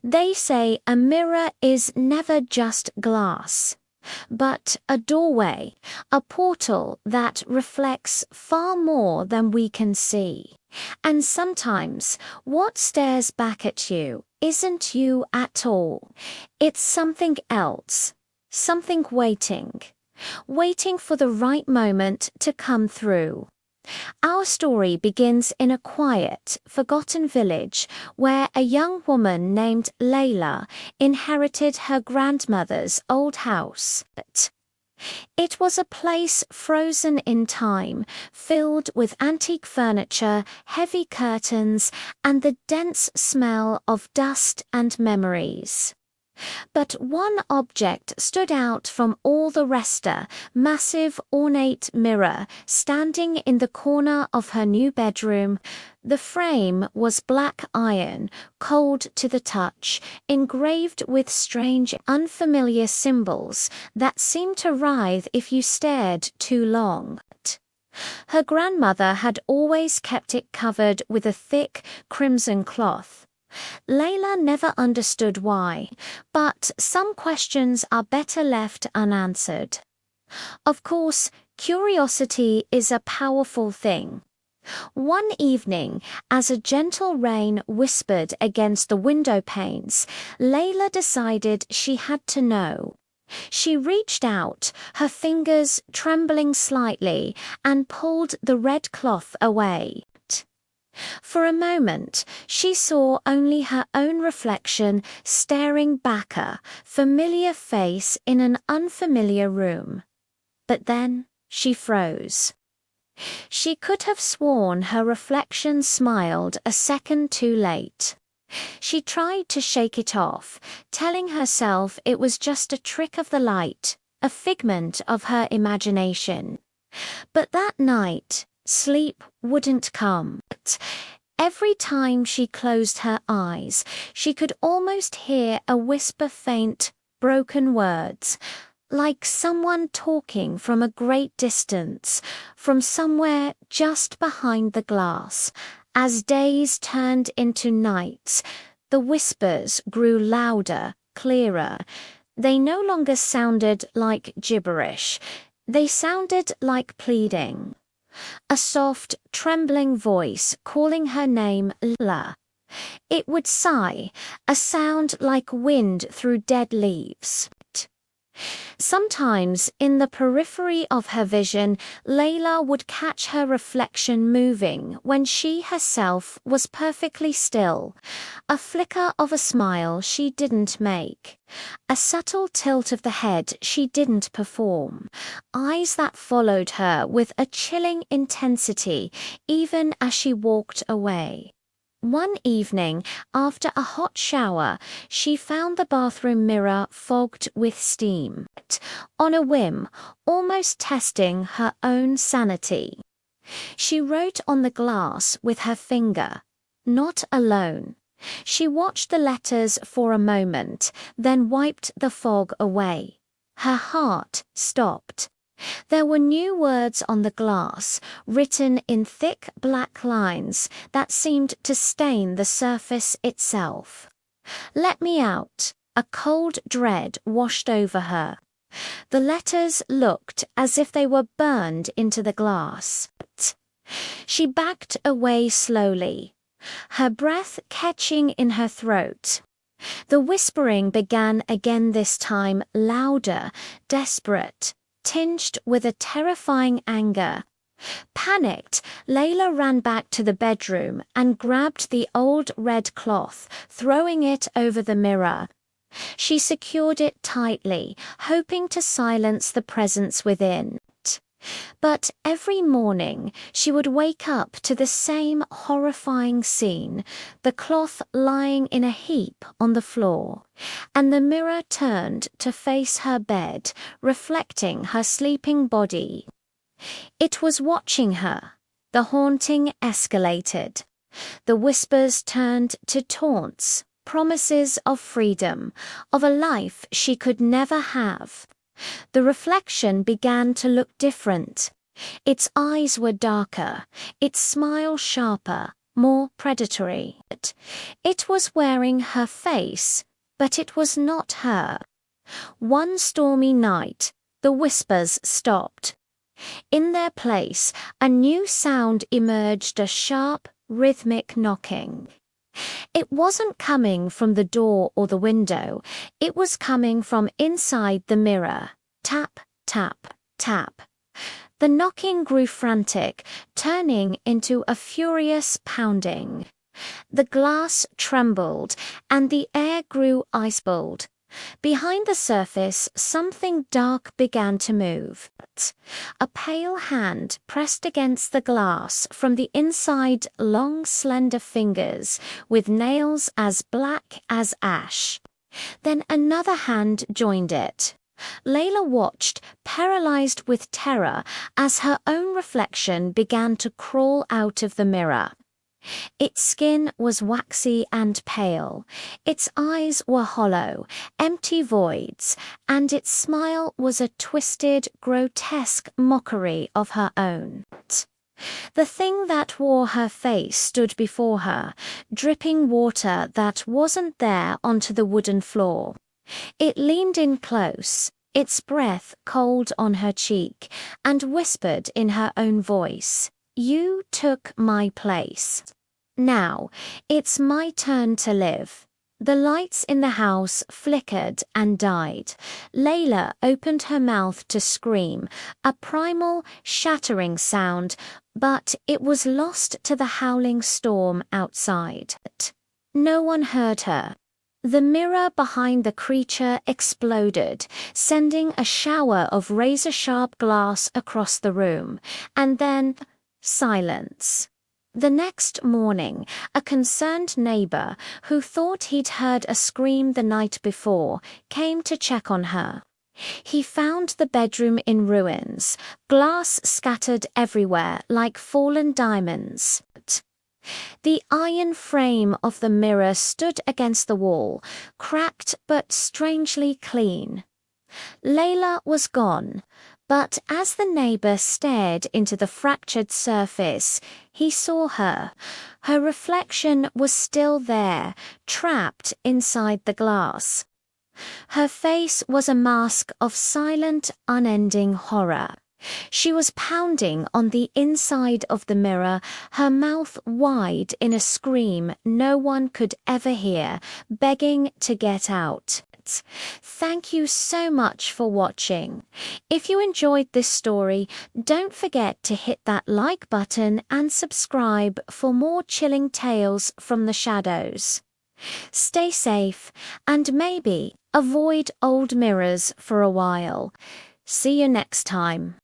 They say a mirror is never just glass, but a doorway, a portal that reflects far more than we can see. And sometimes what stares back at you isn't you at all. It's something else, something waiting for the right moment to come through. Our story begins in a quiet, forgotten village where a young woman named Layla inherited her grandmother's old house. It was a place frozen in time, filled with antique furniture, heavy curtains, and the dense smell of dust and memories. But one object stood out from all the rest: a massive, ornate mirror standing in the corner of her new bedroom. The frame was black iron, cold to the touch, engraved with strange, unfamiliar symbols that seemed to writhe if you stared too long. Her grandmother had always kept it covered with a thick, crimson cloth. Layla never understood why, but some questions are better left unanswered. Of course, curiosity is a powerful thing. One evening, as a gentle rain whispered against the window panes, Layla decided she had to know. She reached out, her fingers trembling slightly, and pulled the red cloth away. For a moment, she saw only her own reflection staring back, a familiar face in an unfamiliar room. But then she froze. She could have sworn her reflection smiled a second too late. She tried to shake it off, telling herself it was just a trick of the light, a figment of her imagination. But that night, sleep wouldn't come. Every time she closed her eyes, she could almost hear a whisper, faint, broken words, like someone talking from a great distance, from somewhere just behind the glass. As days turned into nights, the whispers grew louder, clearer. They no longer sounded like gibberish. They sounded like pleading. A soft, trembling voice calling her name, Layla. It would sigh, a sound like wind through dead leaves. Sometimes, in the periphery of her vision, Layla would catch her reflection moving when she herself was perfectly still. A flicker of a smile she didn't make. A subtle tilt of the head she didn't perform. Eyes that followed her with a chilling intensity, even as she walked away. One evening, after a hot shower, she found the bathroom mirror fogged with steam. On a whim, almost testing her own sanity, she wrote on the glass with her finger, "Not alone." She watched the letters for a moment, then wiped the fog away. Her heart stopped. There were new words on the glass, written in thick black lines that seemed to stain the surface itself. "Let me out." A cold dread washed over her. The letters looked as if they were burned into the glass. She backed away slowly, her breath catching in her throat. The whispering began again, this time louder, desperate, tinged with a terrifying anger. Panicked, Layla ran back to the bedroom and grabbed the old red cloth, throwing it over the mirror. She secured it tightly, hoping to silence the presence within. But every morning she would wake up to the same horrifying scene, the cloth lying in a heap on the floor, and the mirror turned to face her bed, reflecting her sleeping body. It was watching her. The haunting escalated. The whispers turned to taunts, promises of freedom, of a life she could never have. The reflection began to look different. Its eyes were darker, its smile sharper, more predatory. It was wearing her face, but it was not her. One stormy night, the whispers stopped. In their place, a new sound emerged, a sharp, rhythmic knocking. It wasn't coming from the door or the window, it was coming from inside the mirror. Tap, tap, tap. The knocking grew frantic, turning into a furious pounding. The glass trembled, and the air grew ice-bold. Behind the surface, something dark began to move. A pale hand pressed against the glass, from the inside long slender fingers with nails as black as ash. Then another hand joined it. Layla watched, paralyzed with terror, as her own reflection began to crawl out of the mirror. Its skin was waxy and pale, its eyes were hollow, empty voids, and its smile was a twisted, grotesque mockery of her own. The thing that wore her face stood before her, dripping water that wasn't there onto the wooden floor. It leaned in close, its breath cold on her cheek, and whispered in her own voice, "You took my place. Now, it's my turn to live." The lights in the house flickered and died. Layla opened her mouth to scream, a primal, shattering sound, but it was lost to the howling storm outside. No one heard her. The mirror behind the creature exploded, sending a shower of razor-sharp glass across the room, and then silence. The next morning, a concerned neighbor, who thought he'd heard a scream the night before, came to check on her. He found the bedroom in ruins, glass scattered everywhere like fallen diamonds. The iron frame of the mirror stood against the wall, cracked but strangely clean. Layla was gone, but as the neighbor stared into the fractured surface, he saw her. Her reflection was still there, trapped inside the glass. Her face was a mask of silent, unending horror. She was pounding on the inside of the mirror, her mouth wide in a scream no one could ever hear, begging to get out. Thank you so much for watching. If you enjoyed this story, don't forget to hit that like button and subscribe for more chilling tales from the shadows. Stay safe and maybe avoid old mirrors for a while. See you next time.